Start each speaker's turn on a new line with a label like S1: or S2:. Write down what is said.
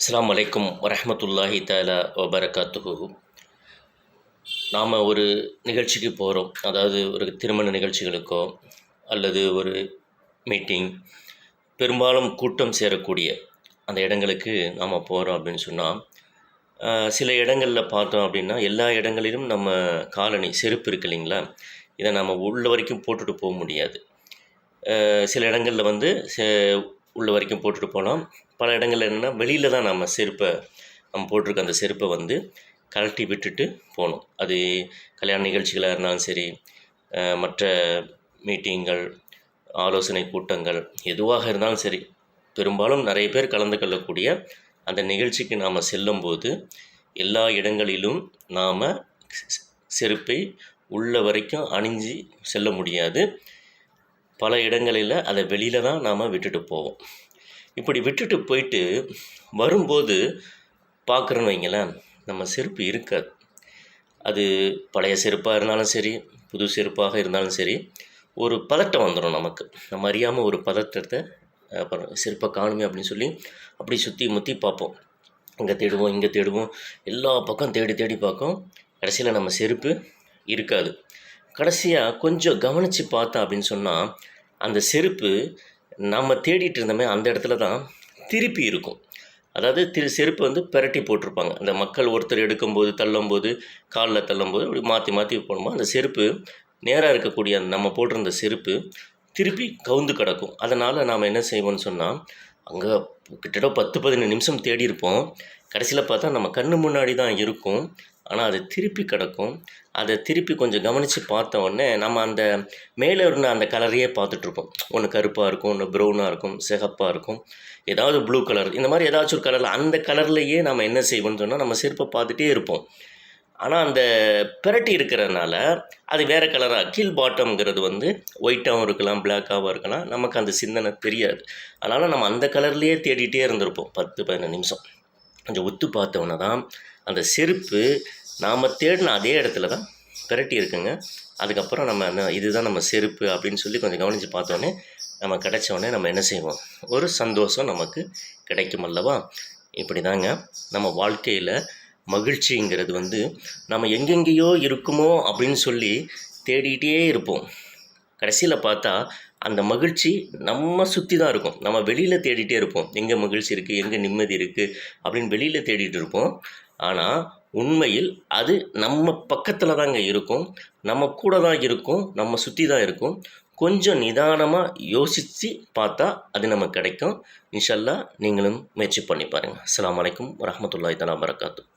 S1: அஸ்ஸலாமு அலைக்கும் வரஹ்மத்துல்லாஹி தஆலா வபரகாத்துஹு. நாம் ஒரு நிகழ்ச்சிக்கு போகிறோம், அதாவது ஒரு திருமண நிகழ்ச்சிகளுக்கோ அல்லது ஒரு மீட்டிங், பெரும்பாலும் கூட்டம் சேரக்கூடிய அந்த இடங்களுக்கு நாம் போகிறோம் அப்படின்னு சொன்னால், சில இடங்களில் பார்த்தோம் அப்படின்னா எல்லா இடங்களிலும் நம்ம காலணி செருப்பு இருக்கு இல்லைங்களா, இதை நம்ம உள்ள வரைக்கும் போட்டுட்டு போக முடியாது. சில இடங்களில் வந்து உள்ள வரைக்கும் போட்டுட்டு போகலாம். பல இடங்கள்ல என்னென்னா வெளியில் தான் நம்ம போட்டிருக்க அந்த செருப்பை வந்து கழட்டி விட்டுட்டு போகணும். அது கல்யாண நிகழ்ச்சிகளாக இருந்தாலும் சரி, மற்ற மீட்டிங்கள், ஆலோசனை கூட்டங்கள் எதுவாக இருந்தாலும் சரி, பெரும்பாலும் நிறைய பேர் கலந்து கொள்ளக்கூடிய அந்த நிகழ்ச்சிக்கு நாம் செல்லும்போது எல்லா இடங்களிலும் நாம் செருப்பை உள்ள வரைக்கும் அணிஞ்சு செல்ல முடியாது. பல இடங்களில் அதை வெளியில் தான் நாம் விட்டுட்டு போவோம். இப்படி விட்டுட்டு போயிட்டு வரும்போது பார்க்குறோன்னு வைங்களேன், நம்ம செருப்பு இருக்காது. அது பழைய செருப்பாக இருந்தாலும் சரி, புது செருப்பாக இருந்தாலும் சரி, ஒரு பதட்டம் வந்துடும் நமக்கு. நம்ம அறியாமல் ஒரு பதட்டத்தை, அப்புறம் செருப்பை காணுமே அப்படின்னு சொல்லி அப்படி சுற்றி முற்றி பார்ப்போம். இங்கே தேடுவோம், இங்கே தேடுவோம், எல்லா பக்கம் தேடி தேடி பார்ப்போம். கடைசியில் நம்ம செருப்பு இருக்காது. கடைசியாக கொஞ்சம் கவனித்து பார்த்தோம் அப்படின்னு சொன்னால், அந்த செருப்பு நம்ம தேடிட்டு இருந்தோமே அந்த இடத்துல தான் திருப்பி இருக்கும். அதாவது செருப்பு வந்து பிரட்டி போட்டிருப்பாங்க. அந்த மக்கள் ஒருத்தர் எடுக்கும்போது, தள்ளும்போது, காலில் தள்ளும்போது அப்படி மாற்றி மாற்றி போடும்போது அந்த செருப்பு நேராக இருக்கக்கூடிய அந்த நம்ம போட்டிருந்த செருப்பு திருப்பி கவுந்து கிடக்கும். அதனால் நாம் என்ன செய்வோம்னு சொன்னால், அங்கே கிட்டத்தட்ட 10-15 நிமிஷம் தேடி இருப்போம். கடைசியில் பார்த்தா நம்ம கண்ணு முன்னாடி தான் இருக்கும், ஆனால் அது திருப்பி கிடக்கும். அதை திருப்பி கொஞ்சம் கவனித்து பார்த்த உடனே நம்ம அந்த மேலே இருந்த அந்த கலரையே பார்த்துட்ருப்போம். ஒன்று கருப்பாக இருக்கும், ஒன்று ப்ரௌனாக இருக்கும், சிகப்பாக இருக்கும், ஏதாவது ப்ளூ கலர், இந்த மாதிரி ஏதாச்சும் ஒரு கலரில், அந்த கலர்லையே நம்ம என்ன செய்வோம்னு சொன்னால் நம்ம செருப்பை பார்த்துட்டே இருப்போம். ஆனால் அந்த பிரட்டி இருக்கிறதுனால அது வேறு கலராக, கீழ் பாட்டம்ங்கிறது வந்து ஒயிட்டாகவும் இருக்கலாம், பிளாக்காகவும் இருக்கலாம், நமக்கு அந்த சிந்தனை தெரியாது. அதனால் நம்ம அந்த கலர்லேயே தேடிகிட்டே இருந்திருப்போம் 10-15 நிமிஷம். கொஞ்சம் ஒத்து பார்த்தோன்னே தான் அந்த செருப்பு நாம் தேடின அதே இடத்துல தான் பிரட்டி இருக்குங்க. அதுக்கப்புறம் நம்ம இதுதான் நம்ம செருப்பு அப்படின்னு சொல்லி கொஞ்சம் கவனித்து பார்த்தோன்னே நம்ம கிடைச்சோடனே நம்ம என்ன செய்வோம், ஒரு சந்தோஷம் நமக்கு கிடைக்கும் அல்லவா. இப்படி தாங்க நம்ம வாழ்க்கையில் மகிழ்ச்சிங்கிறது வந்து நம்ம எங்கெங்கேயோ இருக்குமோ அப்படின்னு சொல்லி தேடிகிட்டே இருப்போம். கடைசியில் பார்த்தா அந்த மகிழ்ச்சி நம்ம சுற்றி தான் இருக்கும். நம்ம வெளியில் தேடிகிட்டே இருப்போம், எங்கே மகிழ்ச்சி இருக்குது, எங்கே நிம்மதி இருக்குது அப்படின்னு வெளியில் தேடிட்டு இருப்போம். ஆனால் உண்மையில் அது நம்ம பக்கத்தில் தாங்க இருக்கும், நம்ம கூட தான் இருக்கும், நம்ம சுற்றி தான் இருக்கும். கொஞ்சம் நிதானமாக யோசித்து பார்த்தா அது நமக்கு கிடைக்கும். இன்ஷா அல்லாஹ் நீங்களும் முயற்சி பண்ணி பாருங்கள். அஸ்ஸலாமு அலைக்கும் வரஹ்மத்துல்லாஹி தஆலா வபரகாத்துஹு.